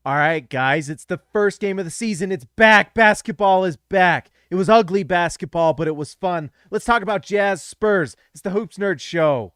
All right, guys, it's the first game of the season. It's back. Basketball is back. It was ugly basketball, but it was fun. Let's talk about Jazz Spurs. It's the Hoops Nerd Show.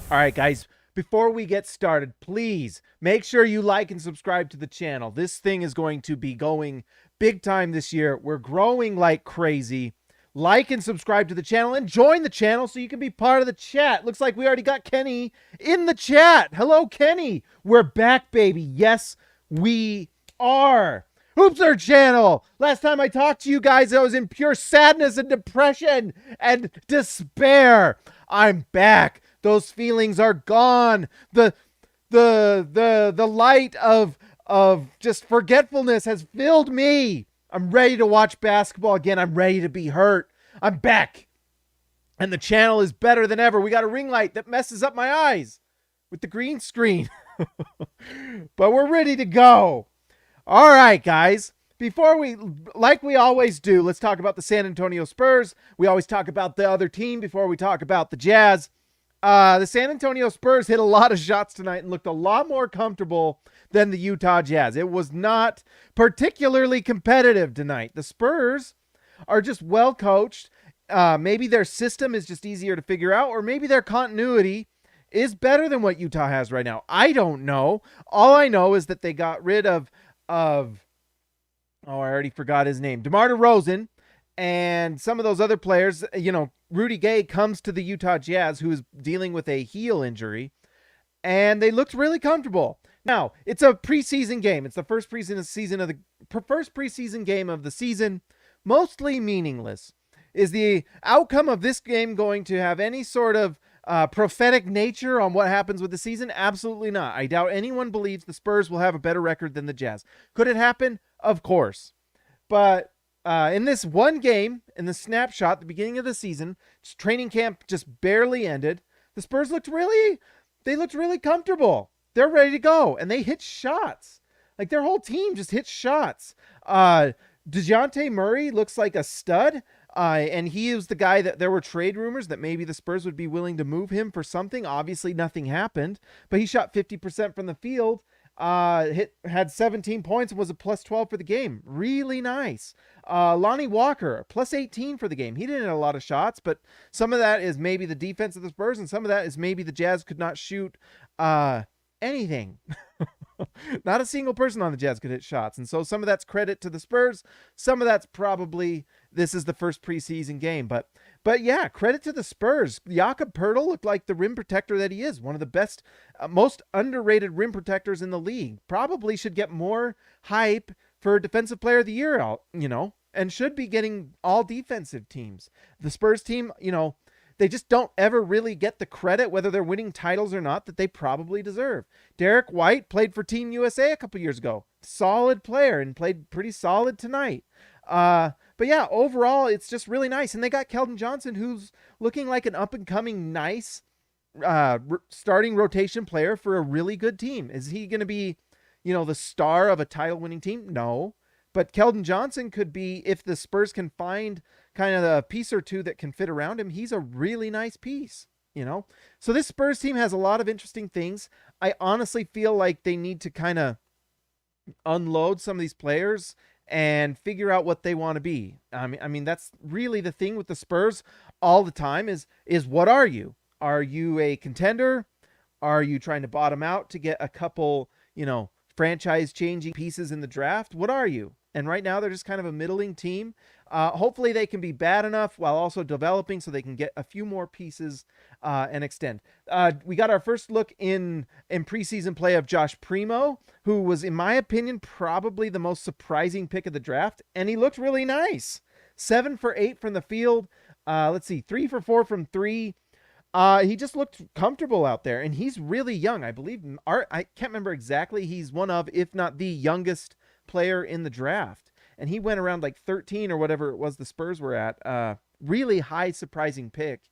All right, guys, before we get started, please make sure you like and subscribe to the channel. This thing is going to be going big time this year. We're growing like crazy. Like and subscribe to the channel and join the channel so you can be part of the chat. Looks like we already got Kenny in the chat. Hello, Kenny. We're back, baby. Yes, we are. Hoopser channel. Last time I talked to you guys, I was in pure sadness and depression and despair. I'm back. Those feelings are gone. The light of just forgetfulness has filled me. I'm ready to watch basketball again. I'm ready to be hurt. I'm back. And the channel is better than ever. We got a ring light that messes up my eyes with the green screen. But we're ready to go. All right, guys. Before we, like we always do, let's talk about the San Antonio Spurs. We always talk about the other team before we talk about the Jazz. The San Antonio Spurs hit a lot of shots tonight and looked a lot more comfortable than the Utah Jazz. It was not particularly competitive tonight. The Spurs are just well coached. Maybe their system is just easier to figure out, or maybe their continuity is better than what Utah has right now. I don't know. All I know is that they got rid of I already forgot his name, DeMar DeRozan, and some of those other players. Rudy Gay comes to the Utah Jazz, who is dealing with a heel injury, and they looked really comfortable. Now, it's a preseason game. It's the first preseason game of the season. Mostly meaningless. Is the outcome of this game going to have any sort of prophetic nature on what happens with the season? Absolutely not. I doubt anyone believes the Spurs will have a better record than the Jazz. Could it happen? Of course. But in this one game, in the snapshot, the beginning of the season, training camp just barely ended. The Spurs looked really comfortable. They're ready to go, and they hit shots. Like, their whole team just hit shots. DeJounte Murray looks like a stud, and he was the guy that there were trade rumors that maybe the Spurs would be willing to move him for something. Obviously, nothing happened, but he shot 50% from the field, had 17 points, and was a plus 12 for the game. Really nice. Lonnie Walker, plus 18 for the game. He didn't hit a lot of shots, but some of that is maybe the defense of the Spurs, and some of that is maybe the Jazz could not shoot anything. Not a single person on the Jazz could hit shots. And so some of that's credit to the Spurs. Some of that's probably this is the first preseason game. But yeah, credit to the Spurs. Jakob Poeltl looked like the rim protector that he is. One of the best, most underrated rim protectors in the league. Probably should get more hype for Defensive Player of the Year out, and should be getting all defensive teams. The Spurs team, they just don't ever really get the credit, whether they're winning titles or not, that they probably deserve. Derrick White played for Team USA a couple years ago. Solid player and played pretty solid tonight. But yeah, overall, it's just really nice. And they got Keldon Johnson, who's looking like an up-and-coming, nice starting rotation player for a really good team. Is he going to be, the star of a title-winning team? No. But Keldon Johnson could be, if the Spurs can find kind of a piece or two that can fit around him, he's a really nice piece, So this Spurs team has a lot of interesting things. I honestly feel like they need to kind of unload some of these players and figure out what they want to be. I mean, that's really the thing with the Spurs all the time is what are you? Are you a contender? Are you trying to bottom out to get a couple, franchise-changing pieces in the draft? What are you? And right now, they're just kind of a middling team. Hopefully, they can be bad enough while also developing so they can get a few more pieces and extend. We got our first look in preseason play of Josh Primo, who was, in my opinion, probably the most surprising pick of the draft. And he looked really nice. 7 for 8 from the field. 3 for 4 from 3. He just looked comfortable out there, and he's really young. I believe, I can't remember exactly. He's one of, if not the youngest player in the draft. And he went around like 13 or whatever it was the Spurs were at. Really high, surprising pick.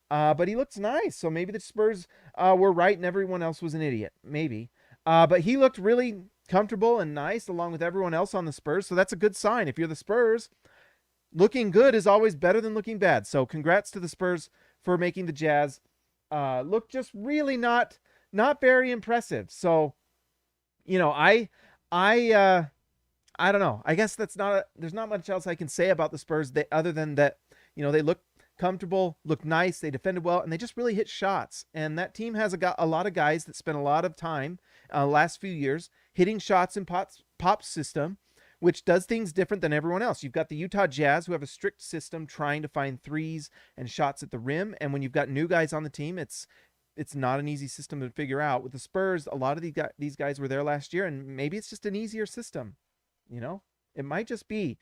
But he looks nice. So maybe the Spurs were right and everyone else was an idiot. Maybe. But he looked really comfortable and nice along with everyone else on the Spurs. So that's a good sign. If you're the Spurs, looking good is always better than looking bad. So congrats to the Spurs for making the Jazz look just really not very impressive. So, I don't know. I guess there's not much else I can say about the Spurs other than that, they look comfortable, look nice, they defended well, and they just really hit shots. And that team has a lot of guys that spent a lot of time last few years hitting shots in Pop's system, which does things different than everyone else. You've got the Utah Jazz, who have a strict system trying to find threes and shots at the rim. And when you've got new guys on the team, it's not an easy system to figure out. With the Spurs, a lot of these guys were there last year, and maybe it's just an easier system. It might just be.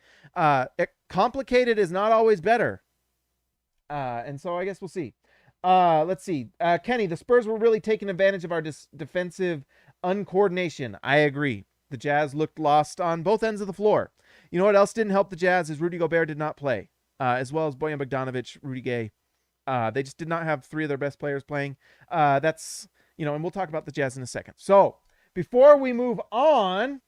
Complicated is not always better. And so I guess we'll see. Let's see. Kenny, the Spurs were really taking advantage of our defensive uncoordination. I agree. The Jazz looked lost on both ends of the floor. You know what else didn't help the Jazz is Rudy Gobert did not play, as well as Bojan Bogdanovic, Rudy Gay. They just did not have three of their best players playing. And we'll talk about the Jazz in a second. So before we move on,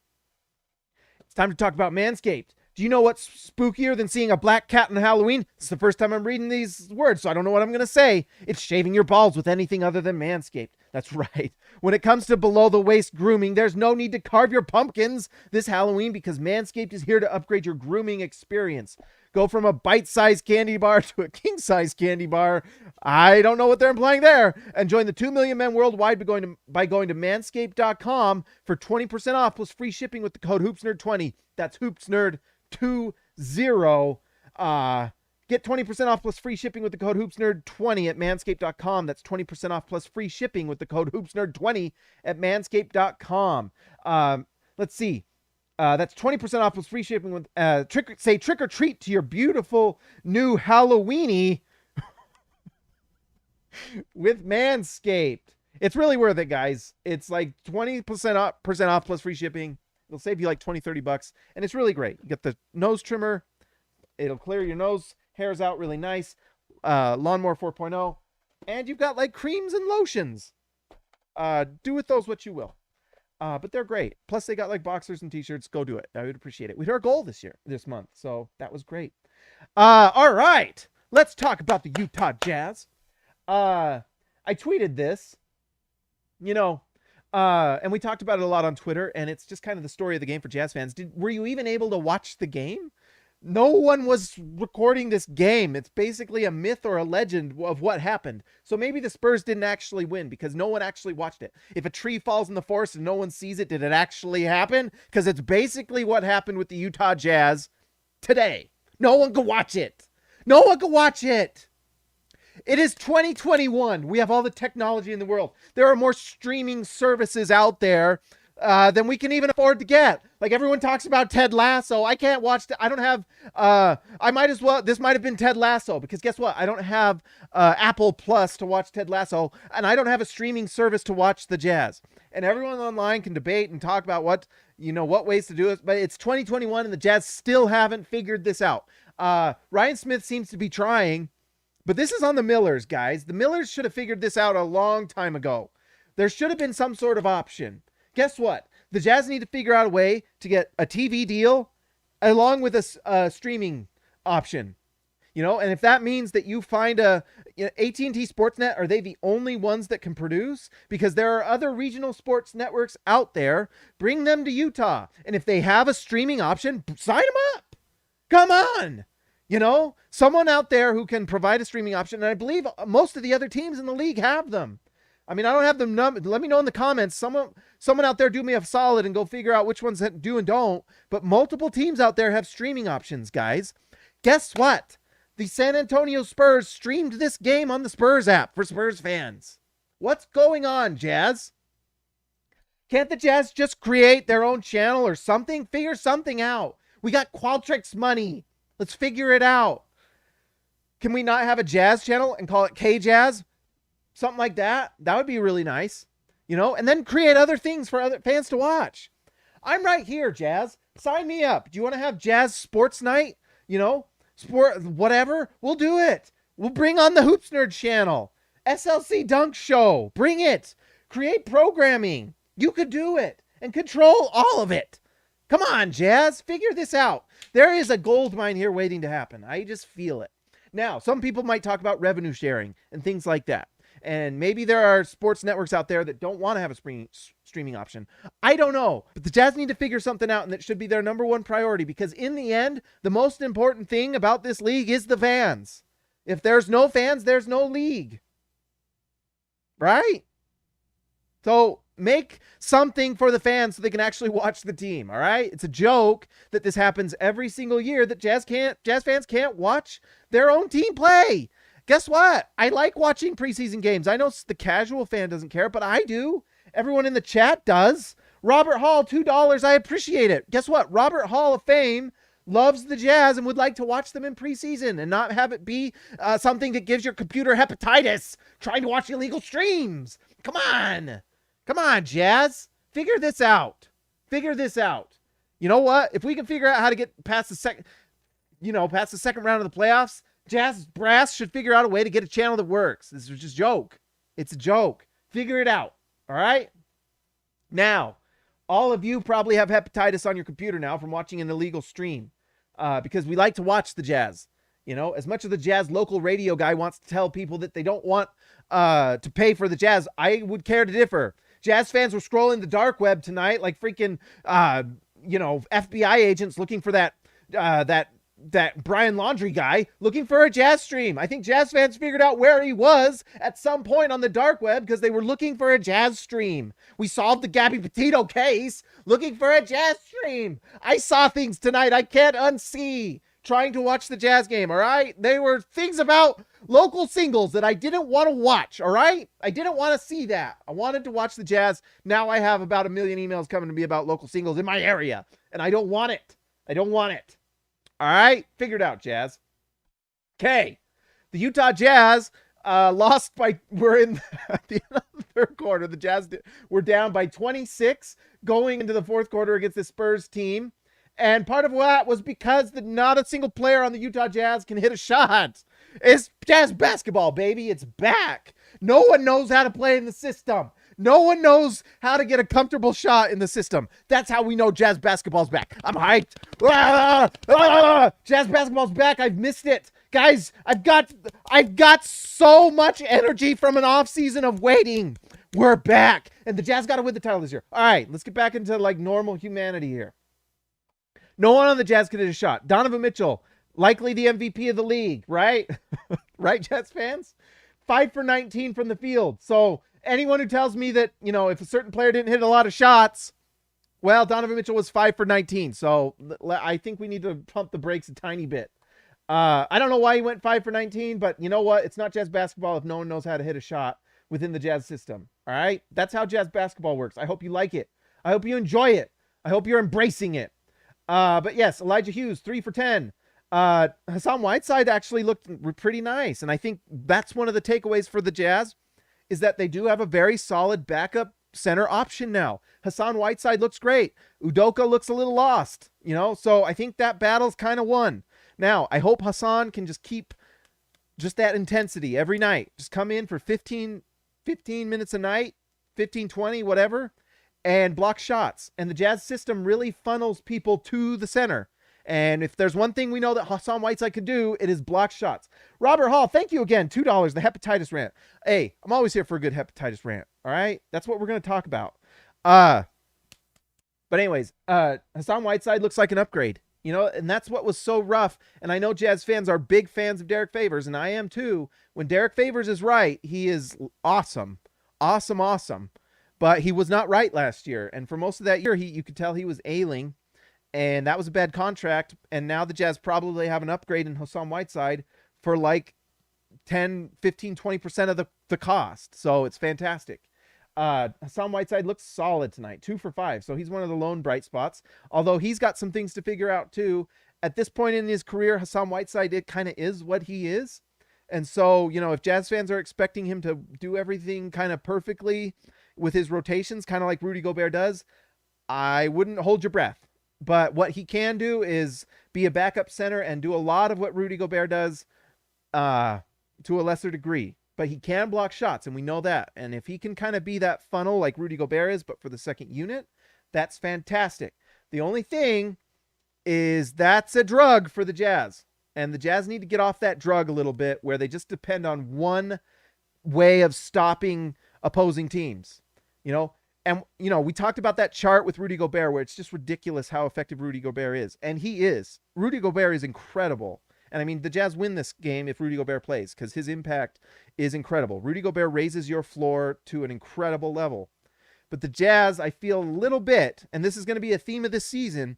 it's time to talk about Manscaped. Do you know what's spookier than seeing a black cat on Halloween? It's the first time I'm reading these words, so I don't know what I'm going to say. It's shaving your balls with anything other than Manscaped. That's right. When it comes to below-the-waist grooming, there's no need to carve your pumpkins this Halloween because Manscaped is here to upgrade your grooming experience. Go from a bite-sized candy bar to a king-sized candy bar. I don't know what they're implying there. And join the 2 million men worldwide by going to manscaped.com for 20% off plus free shipping with the code HoopsNerd20. That's HoopsNerd20. Get 20% off plus free shipping with the code HoopsNerd20 at manscaped.com. That's 20% off plus free shipping with the code HoopsNerd20 at manscaped.com. Let's see. That's 20% off plus free shipping with trick or treat to your beautiful new Halloweeny with Manscaped. It's really worth it, guys. It's like 20% off plus free shipping. It'll save you like $20-$30, and it's really great. You get the nose trimmer. It'll clear your nose hairs out really nice. Lawnmower 4.0. And you've got like creams and lotions. Do with those what you will. But they're great. Plus they got like boxers and t-shirts. Go do it. I would appreciate it. We hit our goal this month. So that was great. All right. Let's talk about the Utah Jazz. I tweeted this, and we talked about it a lot on Twitter, and it's just kind of the story of the game for Jazz fans. Were you even able to watch the game? No one was recording this game. It's basically a myth or a legend of what happened. So maybe the Spurs didn't actually win because no one actually watched it. If a tree falls in the forest and no one sees it, did it actually happen? Because it's basically what happened with the Utah Jazz today. No one could watch it. No one could watch it. It is 2021. We have all the technology in the world. There are more streaming services out there than we can even afford to get. Like everyone talks about Ted Lasso. I can't watch I don't have, this might have been Ted Lasso because guess what? I don't have Apple Plus to watch Ted Lasso, and I don't have a streaming service to watch the Jazz. And everyone online can debate and talk about what ways to do it, but it's 2021 and the Jazz still haven't figured this out. Ryan Smith seems to be trying, but this is on the Millers, guys. The Millers should have figured this out a long time ago. There should have been some sort of option. Guess what? The Jazz need to figure out a way to get a TV deal along with a streaming option. And if that means that you find AT&T Sportsnet, are they the only ones that can produce? Because there are other regional sports networks out there. Bring them to Utah. And if they have a streaming option, sign them up. Come on. Someone out there who can provide a streaming option. And I believe most of the other teams in the league have them. I mean, I don't have them. Let me know in the comments. Someone out there do me a solid and go figure out which ones do and don't. But multiple teams out there have streaming options, guys. Guess what? The San Antonio Spurs streamed this game on the Spurs app for Spurs fans. What's going on, Jazz? Can't the Jazz just create their own channel or something? Figure something out. We got Qualtrics money. Let's figure it out. Can we not have a Jazz channel and call it K-Jazz? Something like that. That would be really nice. And then create other things for other fans to watch. I'm right here, Jazz. Sign me up. Do you want to have Jazz Sports Night? Sport, whatever. We'll do it. We'll bring on the Hoops Nerd channel. SLC Dunk Show. Bring it. Create programming. You could do it and control all of it. Come on, Jazz, figure this out. There is a gold mine here waiting to happen. I just feel it. Now, some people might talk about revenue sharing and things like that. And maybe there are sports networks out there that don't want to have a streaming option. I don't know. But the Jazz need to figure something out, and that should be their number one priority, because in the end, the most important thing about this league is the fans. If there's no fans, there's no league. Right? So make something for the fans so they can actually watch the team, all right? It's a joke that this happens every single year, that Jazz fans can't watch their own team play. Guess what? I like watching preseason games. I know the casual fan doesn't care, but I do. Everyone in the chat does. Robert Hall, $2. I appreciate it. Guess what? Robert Hall of Fame loves the Jazz and would like to watch them in preseason and not have it be something that gives your computer hepatitis trying to watch illegal streams. Come on. Come on, Jazz. Figure this out. Figure this out. You know what? If we can figure out how to get past the second round of the playoffs, Jazz brass should figure out a way to get a channel that works. This is just a joke. It's a joke. Figure it out. All right? Now, all of you probably have hepatitis on your computer now from watching an illegal stream, because we like to watch the Jazz. You know, as much as the Jazz local radio guy wants to tell people that they don't want to pay for the Jazz, I would care to differ. Jazz fans were scrolling the dark web tonight like freaking, FBI agents looking for that Brian Laundrie guy looking for a Jazz stream. I think Jazz fans figured out where he was at some point on the dark web because they were looking for a Jazz stream. We solved the Gabby Petito case looking for a Jazz stream. I saw things tonight I can't unsee trying to watch the Jazz game, all right? They were things about local singles that I didn't want to watch, all right? I didn't want to see that. I wanted to watch the Jazz. Now I have about 1 million emails coming to me about local singles in my area, and I don't want it. I don't want it. All right? Figure it out, Jazz. Okay. The Utah Jazz we're in at the end of the third quarter. The Jazz were down by 26 going into the fourth quarter against the Spurs team. And part of that was because not a single player on the Utah Jazz can hit a shot. It's Jazz basketball, baby. It's back. No one knows how to play in the system. No one knows how to get a comfortable shot in the system. That's how we know Jazz basketball's back. I'm hyped. Jazz basketball's back. I've missed it. Guys, I've got so much energy from an off season of waiting. We're back. And the Jazz got to win the title this year. All right, let's get back into like normal humanity here. No one on the Jazz can hit a shot. Donovan Mitchell, likely the MVP of the league, right? Right, Jazz fans? 5 for 19 from the field. So anyone who tells me that, if a certain player didn't hit a lot of shots, well, Donovan Mitchell was 5 for 19. So I think we need to pump the brakes a tiny bit. I don't know why he went 5 for 19, but you know what? It's not Jazz basketball if no one knows how to hit a shot within the Jazz system. All right? That's how Jazz basketball works. I hope you like it. I hope you enjoy it. I hope you're embracing it. But yes, Elijah Hughes, 3 for 10. Hassan Whiteside actually looked pretty nice. And I think that's one of the takeaways for the Jazz is that they do have a very solid backup center option now. Hassan Whiteside looks great. Udoka looks a little lost, so I think that battle's kind of won. Now, I hope Hassan can just keep just that intensity every night. Just come in for 15 minutes a night, 15, 20, whatever, and block shots. And the Jazz system really funnels people to the center. And if there's one thing we know that Hassan Whiteside could do, it is block shots. Robert Hall, thank you again. $2, the hepatitis rant. Hey, I'm always here for a good hepatitis rant. All right? That's what we're going to talk about. But anyways, Hassan Whiteside looks like an upgrade. And that's what was so rough. And I know Jazz fans are big fans of Derrick Favors, and I am too. When Derrick Favors is right, he is awesome. Awesome. But he was not right last year. And for most of that year, you could tell he was ailing. And that was a bad contract. And now the Jazz probably have an upgrade in Hassan Whiteside for like 10, 15, 20% of the cost. So it's fantastic. Hassan Whiteside looks solid tonight, 2 for 5. So he's one of the lone bright spots. Although he's got some things to figure out too. At this point in his career, Hassan Whiteside, it kind of is what he is. And so, if Jazz fans are expecting him to do everything kind of perfectly with his rotations, kind of like Rudy Gobert does, I wouldn't hold your breath. But what he can do is be a backup center and do a lot of what Rudy Gobert does to a lesser degree. But he can block shots, and we know that. And if he can kind of be that funnel like Rudy Gobert is, but for the second unit, that's fantastic. The only thing is that's a drug for the Jazz. And the Jazz need to get off that drug a little bit where they just depend on one way of stopping opposing teams. You know, and, you know, we talked about that chart with Rudy Gobert where it's just ridiculous how effective Rudy Gobert is. And he is. Rudy Gobert is incredible. And I mean, the Jazz win this game if Rudy Gobert plays because his impact is incredible. Rudy Gobert raises your floor to an incredible level. But the Jazz, I feel a little bit, and this is going to be a theme of this season,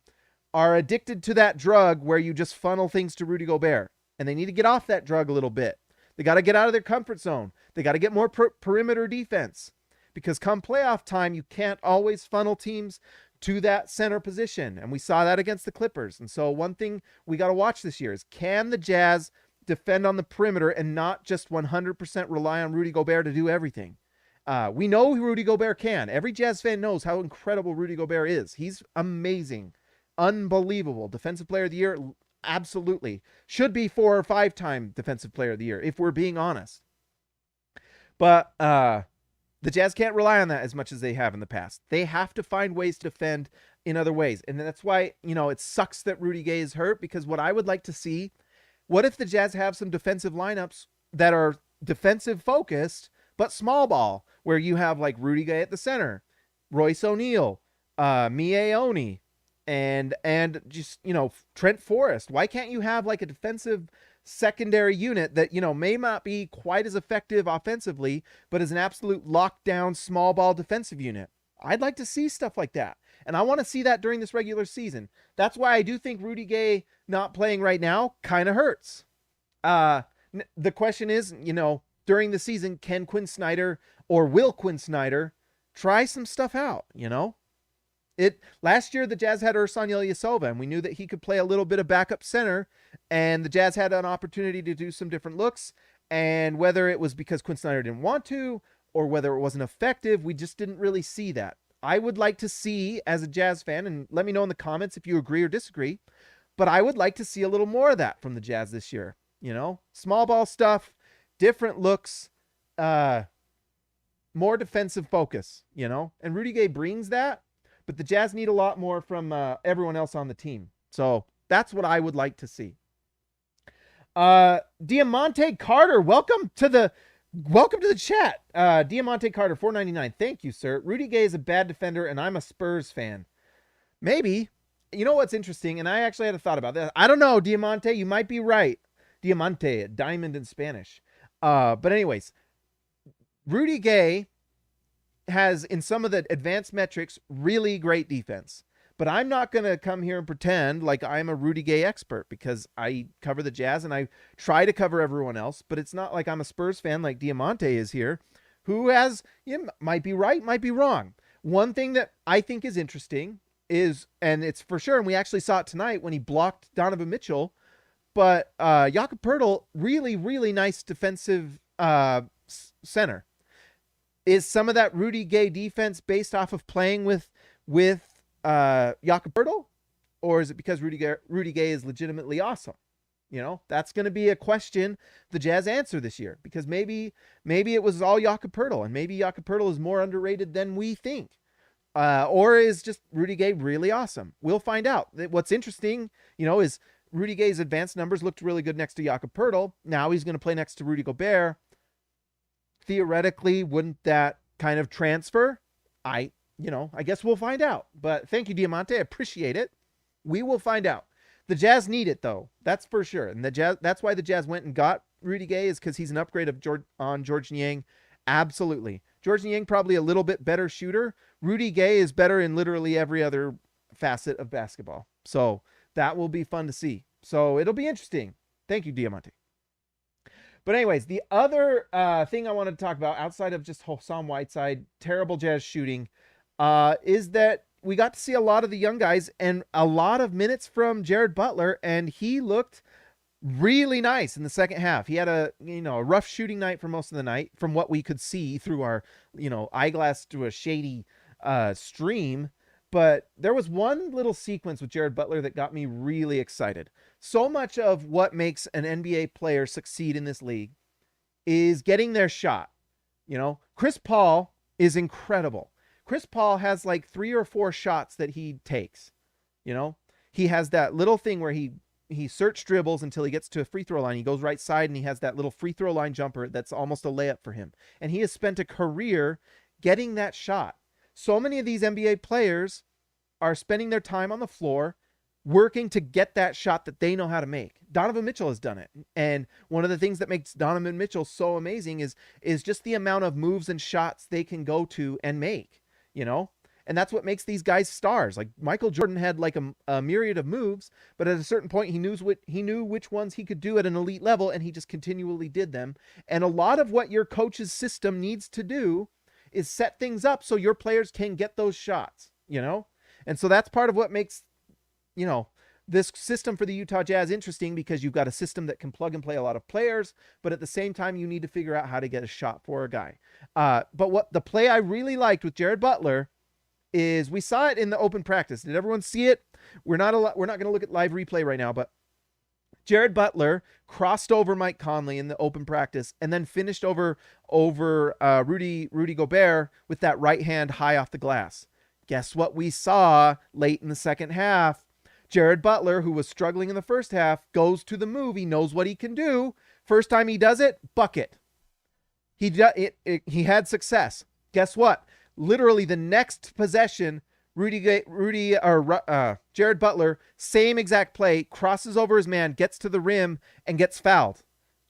are addicted to that drug where you just funnel things to Rudy Gobert. And they need to get off that drug a little bit. They got to get out of their comfort zone. They got to get more perimeter defense. Because come playoff time, you can't always funnel teams to that center position. And we saw that against the Clippers. And so one thing we got to watch this year is, can the Jazz defend on the perimeter and not just 100% rely on Rudy Gobert to do everything? We know Rudy Gobert can. Every Jazz fan knows how incredible Rudy Gobert is. He's amazing. Unbelievable. Defensive player of the year, absolutely. Should be 4 or 5 time defensive player of the year, if we're being honest. But the Jazz can't rely on that as much as they have in the past. They have to find ways to defend in other ways. And that's why, you know, it sucks that Rudy Gay is hurt, because what I would like to see, what if the Jazz have some defensive lineups that are defensive focused, but small ball, where you have like Rudy Gay at the center, Royce O'Neal, Mie Oni, and just, you know, Trent Forrest. Why can't you have like a defensive secondary unit that, you know, may not be quite as effective offensively, but is an absolute lockdown small ball defensive unit? I'd like to see stuff like that. And I want to see that during this regular season. That's why I do think Rudy Gay not playing right now kind of hurts. The question is, you know, during the season, can Quinn Snyder, or will Quinn Snyder, try some stuff out, you know? Last year, the Jazz had Ersan Ilyasova, and we knew that he could play a little bit of backup center, and the Jazz had an opportunity to do some different looks, and whether it was because Quinn Snyder didn't want to, or whether it wasn't effective, we just didn't really see that. I would like to see, as a Jazz fan, and let me know in the comments if you agree or disagree, but I would like to see a little more of that from the Jazz this year. You know, small ball stuff, different looks, more defensive focus, you know, and Rudy Gay brings that. But the Jazz need a lot more from everyone else on the team. So that's what I would like to see. Diamante Carter, welcome to the chat. Diamante Carter, $4.99. Thank you, sir. Rudy Gay is a bad defender, and I'm a Spurs fan. Maybe. You know what's interesting, and I actually had a thought about that. I don't know, Diamante, you might be right. Diamante, diamond in Spanish. But anyways, Rudy Gay has, in some of the advanced metrics, really great defense. But I'm not going to come here and pretend like I'm a Rudy Gay expert, because I cover the Jazz and I try to cover everyone else. But it's not like I'm a Spurs fan like Diamante is here, who has, you know, might be right, might be wrong. One thing that I think is interesting is, and it's for sure, and we actually saw it tonight when he blocked Donovan Mitchell, but Jakob Poeltl, really, really nice defensive center. Is some of that Rudy Gay defense based off of playing with Jakob Poeltl, or is it because Rudy Gay is legitimately awesome? You know, that's going to be a question the Jazz answer this year, because maybe it was all Jakob Poeltl, and maybe Jakob Poeltl is more underrated than we think, or is just Rudy Gay really awesome? We'll find out. What's interesting, you know, is Rudy Gay's advanced numbers looked really good next to Jakob Poeltl. Now he's going to play next to Rudy Gobert. Theoretically, wouldn't that kind of transfer? I guess we'll find out. But thank you, Diamante. I appreciate it. We will find out. The Jazz need it, though. That's for sure. And that's why the Jazz went and got Rudy Gay, is because he's an upgrade on George Niang. Absolutely. George Niang probably a little bit better shooter. Rudy Gay is better in literally every other facet of basketball. So that will be fun to see. So it'll be interesting. Thank you, Diamante. But anyways, the other thing I wanted to talk about, outside of just Hassan Whiteside, terrible Jazz shooting, is that we got to see a lot of the young guys and a lot of minutes from Jared Butler, and he looked really nice in the second half. He had a rough shooting night for most of the night, from what we could see through our eyeglass to a shady stream. But there was one little sequence with Jared Butler that got me really excited. So much of what makes an NBA player succeed in this league is getting their shot. You know, Chris Paul is incredible. Chris Paul has like 3 or 4 shots that he takes. You know, he has that little thing where he search dribbles until he gets to a free throw line. He goes right side and he has that little free throw line jumper that's almost a layup for him. And he has spent a career getting that shot. So many of these NBA players are spending their time on the floor working to get that shot that they know how to make. Donovan Mitchell has done it. And one of the things that makes Donovan Mitchell so amazing is just the amount of moves and shots they can go to and make, you know? And that's what makes these guys stars. Like Michael Jordan had like a myriad of moves, but at a certain point he knew which ones he could do at an elite level, and he just continually did them. And a lot of what your coach's system needs to do is set things up so your players can get those shots, you know? And so that's part of what makes, you know, this system for the Utah Jazz interesting, because you've got a system that can plug and play a lot of players, but at the same time you need to figure out how to get a shot for a guy. But what the play I really liked with Jared Butler is, we saw it in the open practice. Did everyone see it? We're not going to look at live replay right now, but Jared Butler crossed over Mike Conley in the open practice and then finished over Rudy Gobert with that right hand high off the glass. Guess what we saw late in the second half? Jared Butler, who was struggling in the first half, goes to the move. He knows what he can do. First time he does it, bucket. He had success. Guess what? Literally the next possession, Jared Butler, same exact play, crosses over his man, gets to the rim, and gets fouled.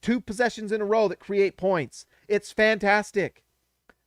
2 possessions in a row that create points. It's fantastic.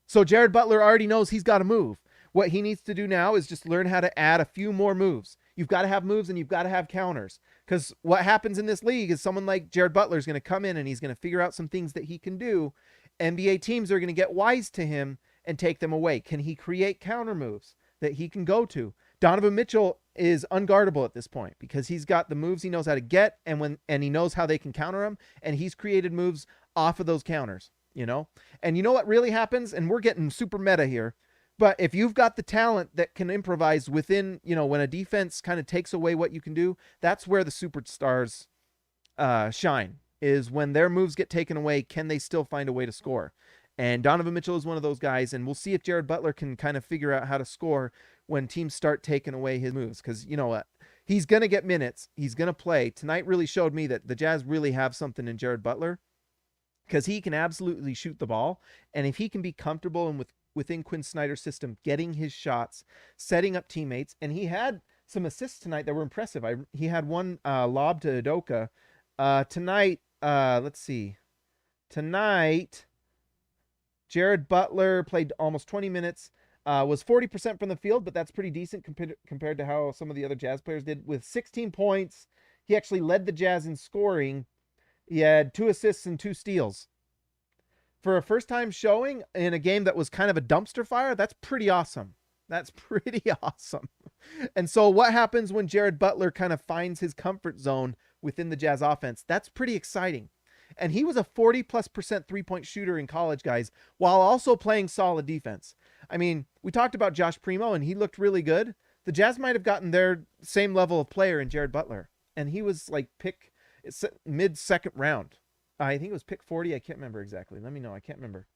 So Jared Butler already knows he's got to move. What he needs to do now is just learn how to add a few more moves. You've got to have moves and you've got to have counters. Because what happens in this league is someone like Jared Butler is going to come in and he's going to figure out some things that he can do. NBA teams are going to get wise to him and take them away. Can he create counter moves that he can go to? Donovan Mitchell is unguardable at this point because he's got the moves he knows how to get, and he knows how they can counter him, and he's created moves off of those counters, you know? And you know what really happens? And we're getting super meta here, but if you've got the talent that can improvise within, you know, when a defense kind of takes away what you can do, that's where the superstars shine, is when their moves get taken away, can they still find a way to score? And Donovan Mitchell is one of those guys, and we'll see if Jared Butler can kind of figure out how to score when teams start taking away his moves. Because you know what? He's going to get minutes. He's going to play. Tonight really showed me that the Jazz really have something in Jared Butler, because he can absolutely shoot the ball. And if he can be comfortable and within Quinn Snyder's system, getting his shots, setting up teammates, and he had some assists tonight that were impressive. He had one lob to Udoka. Tonight, let's see. Tonight, Jared Butler played almost 20 minutes, was 40% from the field, but that's pretty decent compared to how some of the other Jazz players did. With 16 points, he actually led the Jazz in scoring. He had 2 assists and 2 steals. For a first-time showing in a game that was kind of a dumpster fire, that's pretty awesome. That's pretty awesome. And so what happens when Jared Butler kind of finds his comfort zone within the Jazz offense? That's pretty exciting. And he was a 40+% three-point shooter in college, guys, while also playing solid defense. I mean, we talked about Josh Primo, and he looked really good. The Jazz might have gotten their same level of player in Jared Butler, and he was like mid-second round. I think it was pick 40. I can't remember exactly. Let me know. I can't remember.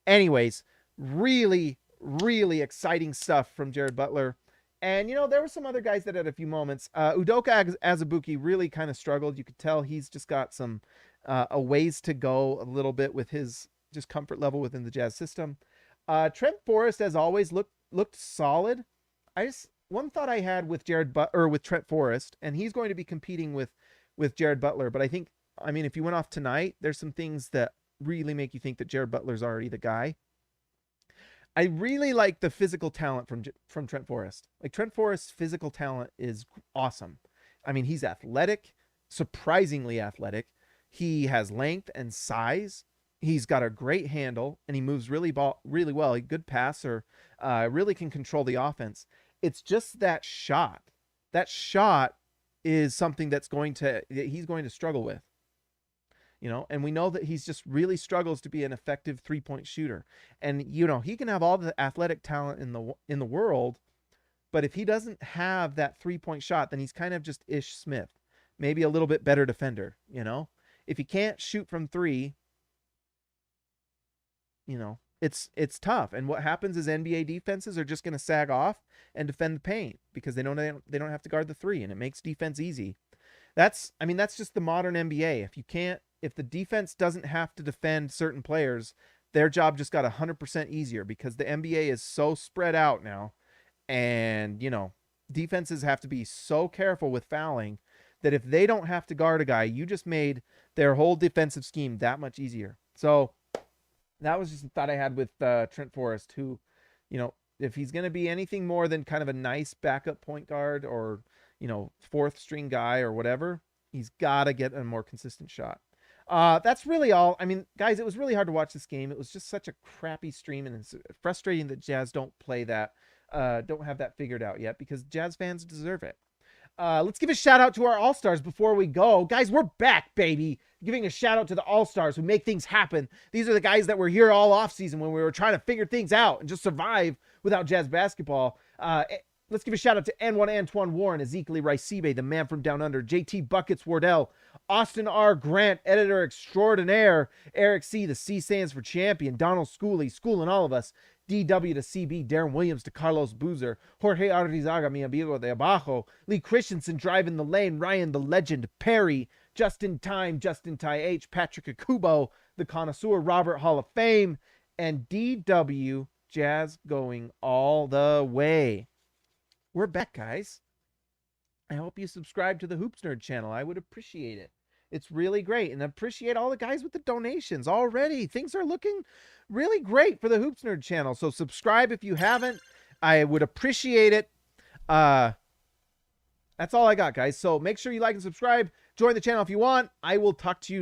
Anyways, really, really exciting stuff from Jared Butler. And, you know, there were some other guys that had a few moments. Udoka Azubuike really kind of struggled. You could tell he's just got some a ways to go a little bit with his just comfort level within the Jazz system. Trent Forrest, as always, looked solid. One thought I had with with Trent Forrest, and he's going to be competing with Jared Butler, but I mean, if you went off tonight, there's some things that really make you think that Jared Butler's already the guy. I really like the physical talent from Trent Forrest. Like, Trent Forrest's physical talent is awesome. I mean, he's athletic, surprisingly athletic. He has length and size. He's got a great handle, and he moves really well. A good passer, really can control the offense. It's just that shot. That shot is something that he's going to struggle with. You know, and we know that he's just really struggles to be an effective three-point shooter. And, you know, he can have all the athletic talent in the world, but if he doesn't have that three-point shot, then he's kind of just Ish Smith, maybe a little bit better defender, you know? If he can't shoot from 3, you know, it's tough. And what happens is NBA defenses are just going to sag off and defend the paint because they don't have to guard the three, and it makes defense easy. That's just the modern NBA. If the defense doesn't have to defend certain players, their job just got 100% easier because the NBA is so spread out now. And, defenses have to be so careful with fouling that if they don't have to guard a guy, you just made their whole defensive scheme that much easier. So that was just a thought I had with Trent Forrest, who, if he's going to be anything more than kind of a nice backup point guard or, fourth string guy or whatever, he's got to get a more consistent shot. That's really all. I mean, guys, it was really hard to watch this game. It was just such a crappy stream, and it's frustrating that Jazz don't play that, don't have that figured out yet, because Jazz fans deserve it. Let's give a shout out to our All-Stars before we go. Guys, we're back, baby. Giving a shout out to the All-Stars who make things happen. These are the guys that were here all offseason when we were trying to figure things out and just survive without Jazz basketball. Let's give a shout out to N1 Antoine Warren, Ezekiel Raisibe, the man from down under, JT Buckets Wardell, Austin R. Grant, editor extraordinaire, Eric C., the C stands for champion, Donald Schooley, schooling all of us, DW to CB, Darren Williams to Carlos Boozer, Jorge Arrizaga, mi amigo de abajo, Lee Christensen driving the lane, Ryan the legend, Perry, Justin Ty H, Patrick Akubo, the connoisseur, Robert Hall of Fame, and DW Jazz going all the way. We're back, guys. I hope you subscribe to the Hoops Nerd channel. I would appreciate it. It's really great. And I appreciate all the guys with the donations already. Things are looking really great for the Hoops Nerd channel. So subscribe if you haven't. I would appreciate it. That's all I got, guys. So make sure you like and subscribe. Join the channel if you want. I will talk to you